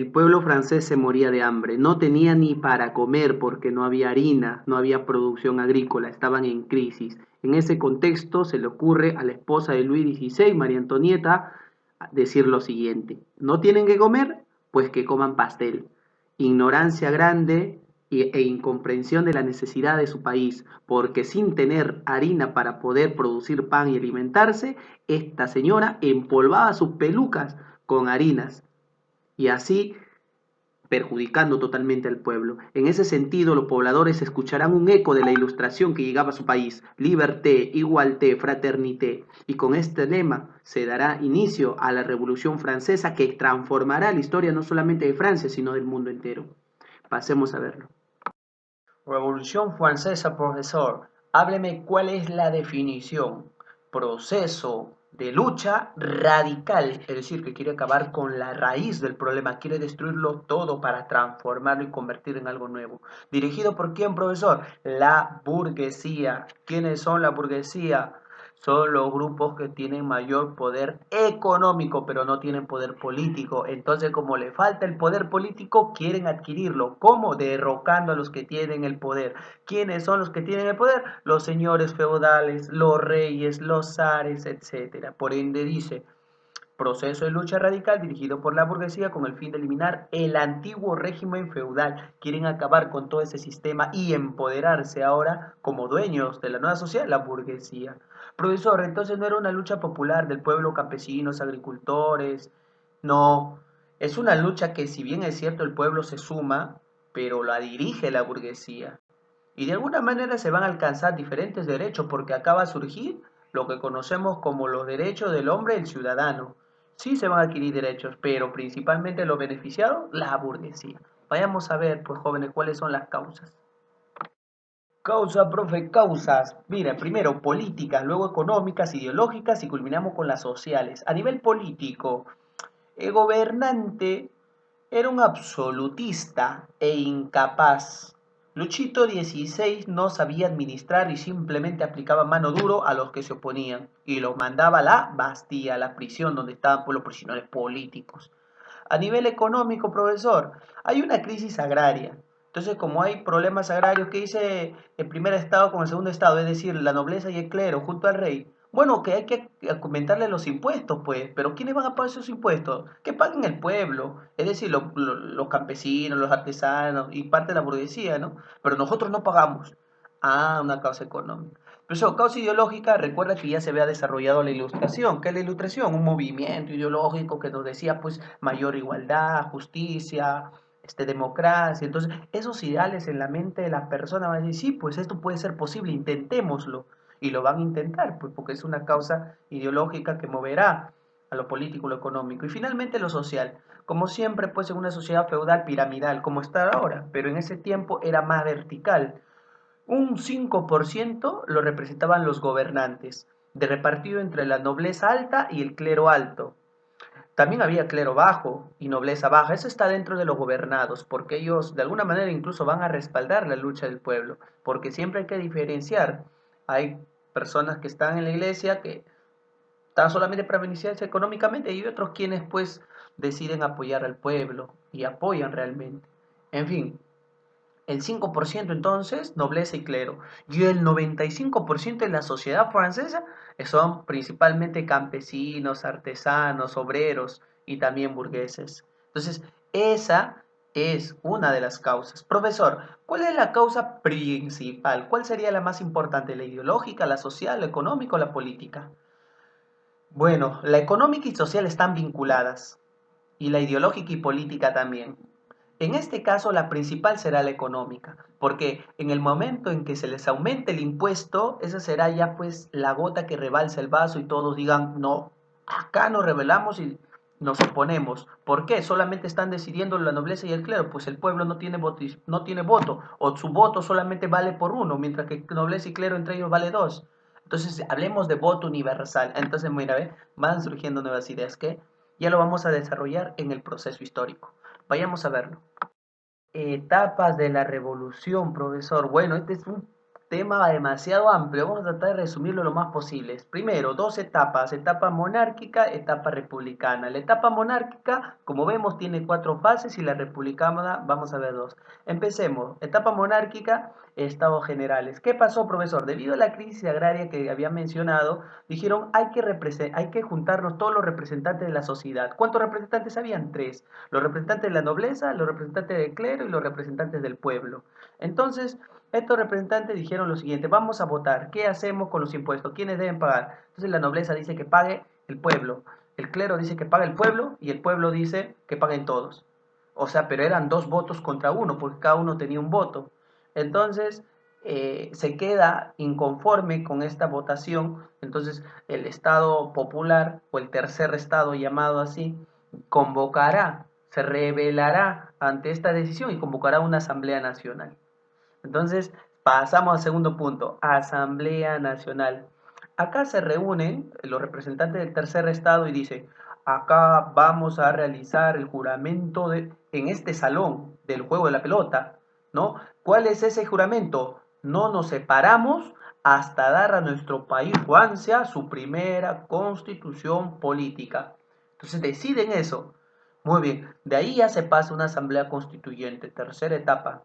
El pueblo francés se moría de hambre, no tenía ni para comer porque no había harina, no había producción agrícola, estaban en crisis. En ese contexto se le ocurre a la esposa de Luis XVI, María Antonieta, decir lo siguiente: ¿no tienen que comer? Pues que coman pastel. Ignorancia grande e incomprensión de la necesidad de su país, porque sin tener harina para poder producir pan y alimentarse, esta señora empolvaba sus pelucas con harinas y así perjudicando totalmente al pueblo. En ese sentido, los pobladores escucharán un eco de la ilustración que llegaba a su país: liberté, igualité, fraternité. Y con este lema se dará inicio a la Revolución Francesa, que transformará la historia no solamente de Francia, sino del mundo entero. Pasemos a verlo. Revolución Francesa, profesor. Hábleme cuál es la definición. Proceso de lucha radical, es decir, que quiere acabar con la raíz del problema, quiere destruirlo todo para transformarlo y convertirlo en algo nuevo. ¿Dirigido por quién, profesor? La burguesía. ¿Quiénes son la burguesía? Son los grupos que tienen mayor poder económico, pero no tienen poder político. Entonces, como le falta el poder político, quieren adquirirlo. ¿Cómo? Derrocando a los que tienen el poder. ¿Quiénes son los que tienen el poder? Los señores feudales, los reyes, los zares, etcétera. Por ende dice: proceso de lucha radical dirigido por la burguesía con el fin de eliminar el antiguo régimen feudal. Quieren acabar con todo ese sistema y empoderarse ahora como dueños de la nueva sociedad, la burguesía. Profesor, entonces no era una lucha popular del pueblo, campesinos, agricultores. No, es una lucha que, si bien es cierto, el pueblo se suma, pero la dirige la burguesía. Y de alguna manera se van a alcanzar diferentes derechos, porque acaba de surgir lo que conocemos como los derechos del hombre y el ciudadano. Sí se van a adquirir derechos, pero principalmente los beneficiados, la burguesía. Vayamos a ver, pues jóvenes, cuáles son las causas. Causa, profe, causas. Mira, primero políticas, luego económicas, ideológicas y culminamos con las sociales. A nivel político, el gobernante era un absolutista e incapaz. Luchito XVI no sabía administrar y simplemente aplicaba mano duro a los que se oponían y los mandaba a la Bastilla, a la prisión donde estaban pues, los prisioneros políticos. A nivel económico, profesor, hay una crisis agraria. Entonces, como hay problemas agrarios, ¿qué dice el primer estado con el segundo estado? Es decir, la nobleza y el clero junto al rey. Bueno, que hay que aumentarle los impuestos, pues, pero ¿quiénes van a pagar esos impuestos? Que paguen el pueblo, es decir, los campesinos, los artesanos y parte de la burguesía, ¿no? Pero nosotros no pagamos. Ah, una causa económica. Pero eso, causa ideológica, recuerda que ya se había desarrollado la ilustración. ¿Qué es la ilustración? Un movimiento ideológico que nos decía, pues, mayor igualdad, justicia, democracia. Entonces, esos ideales en la mente de la persona van a decir, sí, pues esto puede ser posible, intentémoslo. Y lo van a intentar, pues, porque es una causa ideológica que moverá a lo político, lo económico. Y finalmente lo social. Como siempre, pues, en una sociedad feudal piramidal, como está ahora, pero en ese tiempo era más vertical. Un 5% lo representaban los gobernantes, de repartido entre la nobleza alta y el clero alto. También había clero bajo y nobleza baja. Eso está dentro de los gobernados, porque ellos de alguna manera incluso van a respaldar la lucha del pueblo, porque siempre hay que diferenciar. Hay personas que están en la iglesia que están solamente para beneficiarse económicamente y otros quienes pues deciden apoyar al pueblo y apoyan realmente. En fin, el 5% entonces, nobleza y clero. Y el 95% de la sociedad francesa son principalmente campesinos, artesanos, obreros y también burgueses. Entonces, esa es una de las causas. Profesor, ¿cuál es la causa principal? ¿Cuál sería la más importante? ¿La ideológica, la social, la económica o la política? Bueno, la económica y social están vinculadas, y la ideológica y política también. En este caso, la principal será la económica, porque en el momento en que se les aumente el impuesto, esa será ya pues la gota que rebalsa el vaso y todos digan, no, acá nos rebelamos y nos oponemos. ¿Por qué? Solamente están decidiendo la nobleza y el clero, pues el pueblo no tiene voto, o su voto solamente vale por uno, mientras que nobleza y clero entre ellos vale dos. Entonces, hablemos de voto universal. Entonces, mira, ¿ve? Van surgiendo nuevas ideas que ya lo vamos a desarrollar en el proceso histórico. Vayamos a verlo. Etapas de la revolución, profesor. Bueno, este es un tema demasiado amplio, vamos a tratar de resumirlo lo más posible. Primero, dos etapas, etapa monárquica, etapa republicana. La etapa monárquica, como vemos, tiene 4 fases y la republicana vamos a ver 2. Empecemos, etapa monárquica, estados generales. ¿Qué pasó, profesor? Debido a la crisis agraria que había mencionado, dijeron hay que juntarnos todos los representantes de la sociedad. ¿Cuántos representantes habían? 3. Los representantes de la nobleza, los representantes del clero y los representantes del pueblo. Entonces, estos representantes dijeron lo siguiente: vamos a votar, ¿qué hacemos con los impuestos? ¿Quiénes deben pagar? Entonces la nobleza dice que pague el pueblo, el clero dice que pague el pueblo y el pueblo dice que paguen todos. O sea, pero eran 2 votos contra 1 porque cada uno tenía un voto. Entonces se queda inconforme con esta votación. Entonces el Estado popular o el tercer Estado llamado así convocará, se rebelará ante esta decisión y convocará una asamblea nacional. Entonces, pasamos al segundo punto, Asamblea Nacional. Acá se reúnen los representantes del tercer estado y dicen, acá vamos a realizar el juramento en este salón del juego de la pelota, ¿no? ¿Cuál es ese juramento? No nos separamos hasta dar a nuestro país, Francia, su primera constitución política. Entonces deciden eso. Muy bien, de ahí ya se pasa una asamblea constituyente, tercera etapa.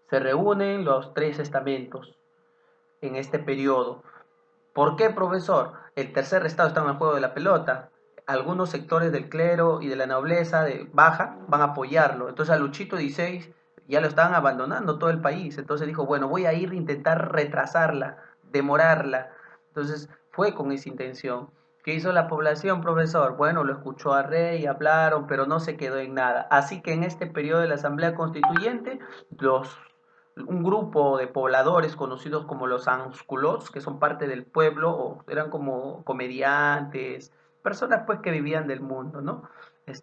Se reúnen los 3 estamentos en este periodo. ¿Por qué, profesor? El tercer estado está en el juego de la pelota. Algunos sectores del clero y de la nobleza de baja van a apoyarlo. Entonces a Luchito XVI ya lo estaban abandonando todo el país. Entonces dijo, bueno, voy a ir a intentar retrasarla, demorarla. Entonces fue con esa intención. ¿Qué hizo la población, profesor? Bueno, lo escuchó a Rey, hablaron, pero no se quedó en nada. Así que en este periodo de la Asamblea Constituyente, un grupo de pobladores conocidos como los ansculots, que son parte del pueblo, o eran como comediantes, personas pues que vivían del mundo, ¿no?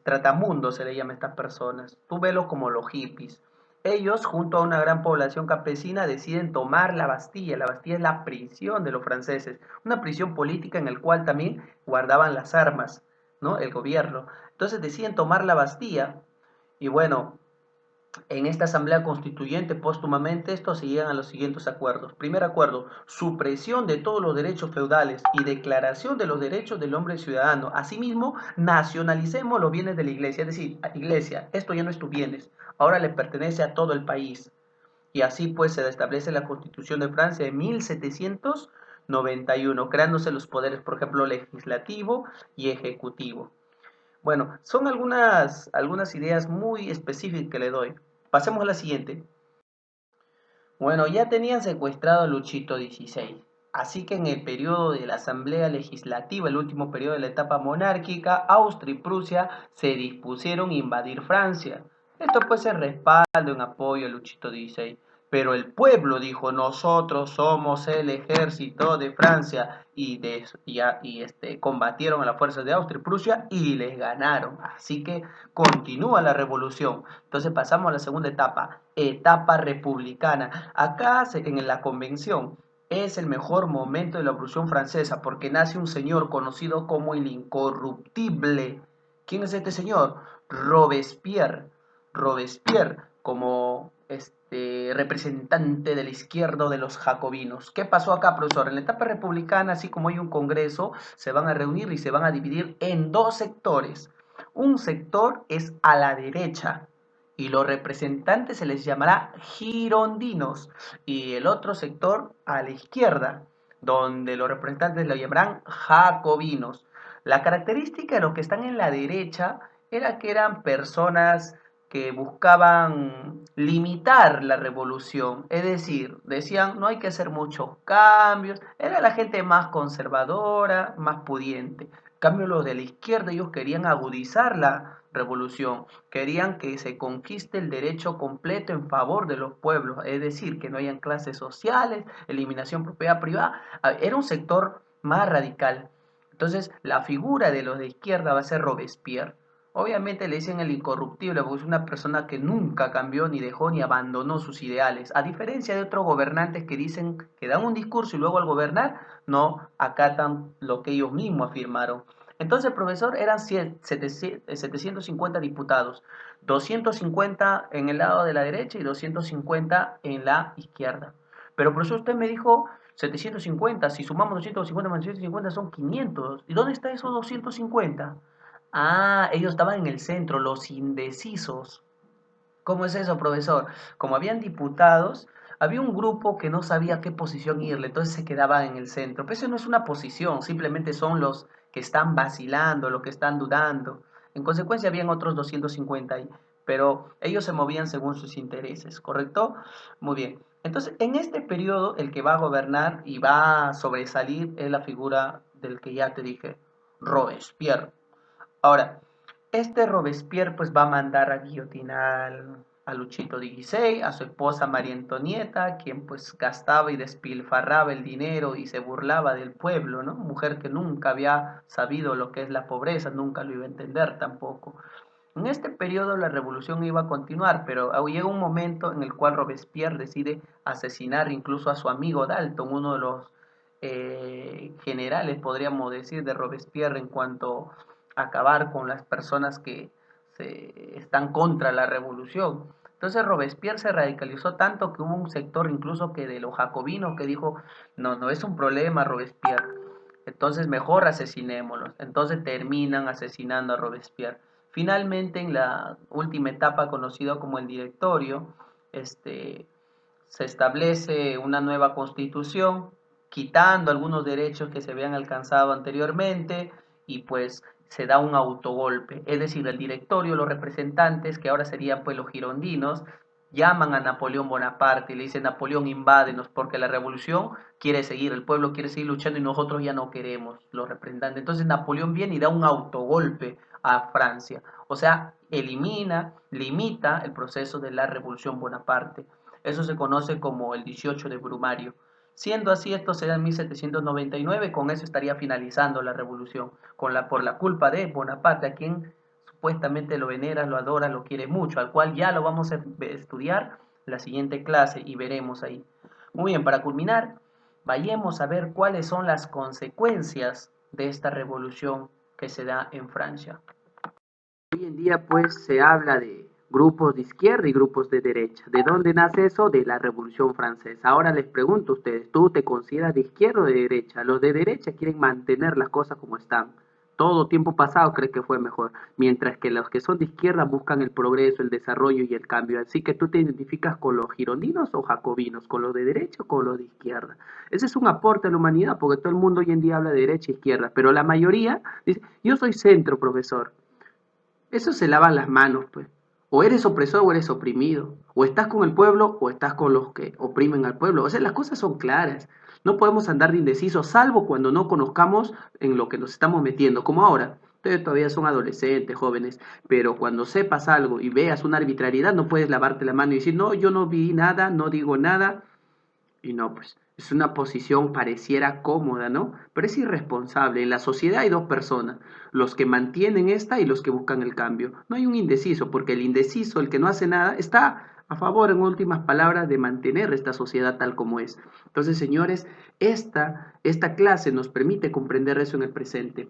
Tratamundo se le llama a estas personas. Tú velos como los hippies. Ellos, junto a una gran población campesina, deciden tomar la Bastilla. La Bastilla es la prisión de los franceses, una prisión política en la cual también guardaban las armas, ¿no? El gobierno. Entonces deciden tomar la Bastilla y bueno, en esta asamblea constituyente póstumamente estos se llegan a los siguientes acuerdos. Primer acuerdo, supresión de todos los derechos feudales y declaración de los derechos del hombre ciudadano. Asimismo, nacionalicemos los bienes de la iglesia, es decir, iglesia, esto ya no es tu bienes, ahora le pertenece a todo el país. Y así pues se establece la Constitución de Francia de 1791, creándose los poderes, por ejemplo, legislativo y ejecutivo. Bueno, son algunas ideas muy específicas que le doy. Pasemos a la siguiente. Bueno, ya tenían secuestrado a Luchito XVI, así que en el periodo de la Asamblea Legislativa, el último periodo de la etapa monárquica, Austria y Prusia se dispusieron a invadir Francia. Esto pues es respaldo en apoyo a Luchito XVI. Pero el pueblo dijo, nosotros somos el ejército de Francia combatieron a las fuerzas de Austria y Prusia y les ganaron. Así que continúa la revolución. Entonces pasamos a la segunda etapa, etapa republicana. Acá en la convención es el mejor momento de la Revolución Francesa porque nace un señor conocido como el incorruptible. ¿Quién es este señor? Robespierre. Robespierre como representante de la izquierda de los jacobinos. ¿Qué pasó acá, profesor? En la etapa republicana, así como hay un congreso, se van a reunir y se van a dividir en 2 sectores. Un sector es a la derecha y los representantes se les llamará girondinos y el otro sector a la izquierda, donde los representantes lo llamarán jacobinos. La característica de los que están en la derecha era que eran personas que buscaban limitar la revolución, es decir, decían no hay que hacer muchos cambios, era la gente más conservadora, más pudiente. En cambio los de la izquierda ellos querían agudizar la revolución, querían que se conquiste el derecho completo en favor de los pueblos, es decir, que no hayan clases sociales, eliminación propiedad privada, era un sector más radical. Entonces la figura de los de izquierda va a ser Robespierre. Obviamente le dicen el incorruptible porque es una persona que nunca cambió, ni dejó, ni abandonó sus ideales. A diferencia de otros gobernantes que dicen que dan un discurso y luego al gobernar no acatan lo que ellos mismos afirmaron. Entonces, profesor, eran 750 diputados, 250 en el lado de la derecha y 250 en la izquierda. Pero por eso usted me dijo 750, si sumamos 250 más 750 son 500. ¿Y dónde está esos 250? Ah, ellos estaban en el centro, los indecisos. ¿Cómo es eso, profesor? Como habían diputados, había un grupo que no sabía a qué posición irle, entonces se quedaban en el centro. Pero eso no es una posición, simplemente son los que están vacilando, los que están dudando. En consecuencia, habían otros 250 ahí, pero ellos se movían según sus intereses, ¿correcto? Muy bien. Entonces, en este periodo, el que va a gobernar y va a sobresalir es la figura del que ya te dije, Robespierre. Ahora, este Robespierre pues va a mandar a guillotinar a Luchito XVI, a su esposa María Antonieta, quien pues gastaba y despilfarraba el dinero y se burlaba del pueblo, ¿no? Mujer que nunca había sabido lo que es la pobreza, nunca lo iba a entender tampoco. En este periodo la revolución iba a continuar, pero llega un momento en el cual Robespierre decide asesinar incluso a su amigo Dalton, uno de los generales, podríamos decir, de Robespierre en cuanto a acabar con las personas que están contra la revolución. Entonces Robespierre se radicalizó tanto que hubo un sector incluso que de los jacobinos que dijo, no, no es un problema Robespierre, entonces mejor asesinémoslos. Entonces terminan asesinando a Robespierre. Finalmente, en la última etapa conocida como el directorio, se establece una nueva constitución, quitando algunos derechos que se habían alcanzado anteriormente y pues se da un autogolpe. Es decir, el directorio, los representantes, que ahora serían pues los girondinos, llaman a Napoleón Bonaparte y le dicen, Napoleón, invádenos porque la revolución quiere seguir, el pueblo quiere seguir luchando y nosotros ya no queremos, los representantes. Entonces Napoleón viene y da un autogolpe a Francia, o sea, elimina, limita el proceso de la revolución Bonaparte. Eso se conoce como el 18 de Brumario. Siendo así, esto se da en 1799, con eso estaría finalizando la revolución, por la culpa de Bonaparte, a quien supuestamente lo venera, lo adora, lo quiere mucho, al cual ya lo vamos a estudiar en la siguiente clase y veremos ahí. Muy bien, para culminar, vayamos a ver cuáles son las consecuencias de esta revolución que se da en Francia. Hoy en día pues se habla de grupos de izquierda y grupos de derecha. ¿De dónde nace eso? De la Revolución Francesa. Ahora les pregunto a ustedes, ¿tú te consideras de izquierda o de derecha? Los de derecha quieren mantener las cosas como están. Todo tiempo pasado creen que fue mejor, mientras que los que son de izquierda buscan el progreso, el desarrollo y el cambio. Así que tú te identificas con los girondinos o jacobinos, con los de derecha o con los de izquierda. Ese es un aporte a la humanidad, porque todo el mundo hoy en día habla de derecha e izquierda, pero la mayoría dice, yo soy centro, profesor. Eso se lavan las manos, pues. O eres opresor o eres oprimido. O estás con el pueblo o estás con los que oprimen al pueblo. O sea, las cosas son claras. No podemos andar de indecisos, salvo cuando no conozcamos en lo que nos estamos metiendo, como ahora. Ustedes todavía son adolescentes, jóvenes, pero cuando sepas algo y veas una arbitrariedad, no puedes lavarte la mano y decir, no, yo no vi nada, no digo nada, y no, pues es una posición pareciera cómoda, ¿no? Pero es irresponsable. En la sociedad hay dos personas, los que mantienen esta y los que buscan el cambio. No hay un indeciso, porque el indeciso, el que no hace nada, está a favor, en últimas palabras, de mantener esta sociedad tal como es. Entonces, señores, esta clase nos permite comprender eso en el presente.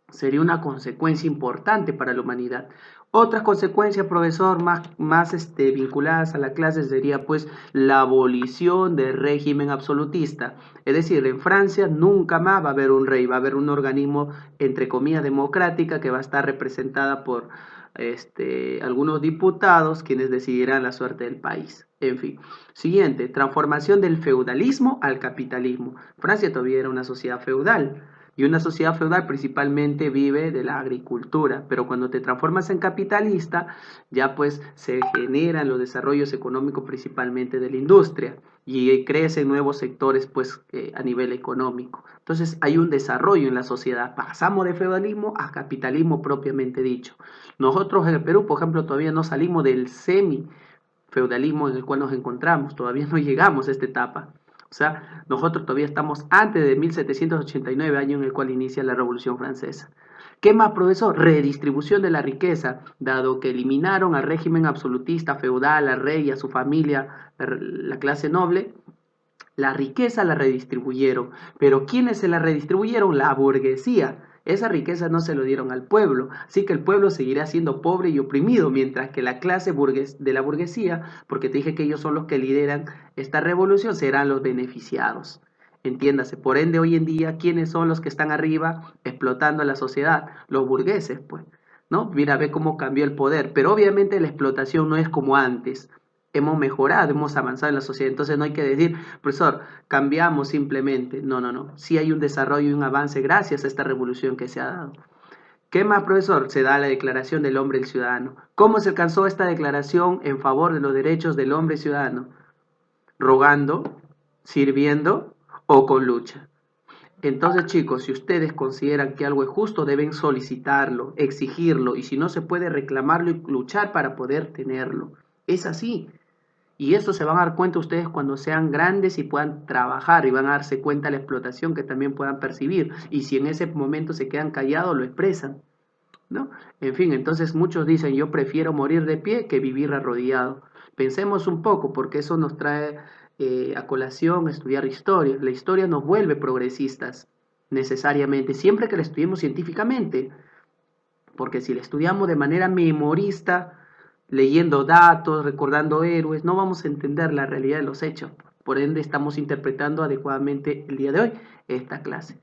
Sería una consecuencia importante para la humanidad. Otras consecuencias, profesor, más vinculadas a la clase sería pues la abolición del régimen absolutista. Es decir, en Francia nunca más va a haber un rey, va a haber un organismo, entre comillas, democrática que va a estar representada por algunos diputados quienes decidirán la suerte del país. En fin. Siguiente, transformación del feudalismo al capitalismo. Francia todavía era una sociedad feudal. Y una sociedad feudal principalmente vive de la agricultura, pero cuando te transformas en capitalista, ya pues se generan los desarrollos económicos principalmente de la industria y crecen nuevos sectores pues a nivel económico. Entonces hay un desarrollo en la sociedad. Pasamos de feudalismo a capitalismo propiamente dicho. Nosotros en el Perú, por ejemplo, todavía no salimos del semi feudalismo en el cual nos encontramos, todavía no llegamos a esta etapa. O sea, nosotros todavía estamos antes de 1789, año en el cual inicia la Revolución Francesa. ¿Qué más, profesor? Redistribución de la riqueza, dado que eliminaron al régimen absolutista feudal, al rey y a su familia, la clase noble, la riqueza la redistribuyeron. Pero ¿quiénes se la redistribuyeron? La burguesía. Esa riqueza no se lo dieron al pueblo, así que el pueblo seguirá siendo pobre y oprimido, mientras que la clase de la burguesía, porque te dije que ellos son los que lideran esta revolución, serán los beneficiados. Entiéndase, por ende hoy en día, ¿quiénes son los que están arriba explotando a la sociedad? Los burgueses, pues, ¿no? Mira, ve cómo cambió el poder, pero obviamente la explotación no es como antes. Hemos mejorado, hemos avanzado en la sociedad, entonces no hay que decir, profesor, cambiamos simplemente. No, no, no. Sí hay un desarrollo y un avance gracias a esta revolución que se ha dado. ¿Qué más, profesor? Se da la Declaración del Hombre y el Ciudadano. ¿Cómo se alcanzó esta declaración en favor de los derechos del hombre y ciudadano? Rogando, sirviendo o con lucha. Entonces, chicos, si ustedes consideran que algo es justo, deben solicitarlo, exigirlo, y si no se puede, reclamarlo y luchar para poder tenerlo. Es así. Y eso se van a dar cuenta ustedes cuando sean grandes y puedan trabajar y van a darse cuenta de la explotación que también puedan percibir. Y si en ese momento se quedan callados, lo expresan, ¿no? En fin, entonces muchos dicen, yo prefiero morir de pie que vivir arrodillado. Pensemos un poco, porque eso nos trae a colación estudiar historia. La historia nos vuelve progresistas, necesariamente, siempre que la estudiemos científicamente, porque si la estudiamos de manera memorista, leyendo datos, recordando héroes, no vamos a entender la realidad de los hechos. Por ende, estamos interpretando adecuadamente el día de hoy esta clase.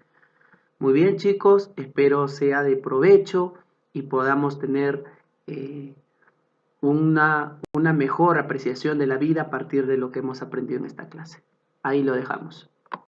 Muy bien, chicos, espero sea de provecho y podamos tener una mejor apreciación de la vida a partir de lo que hemos aprendido en esta clase. Ahí lo dejamos.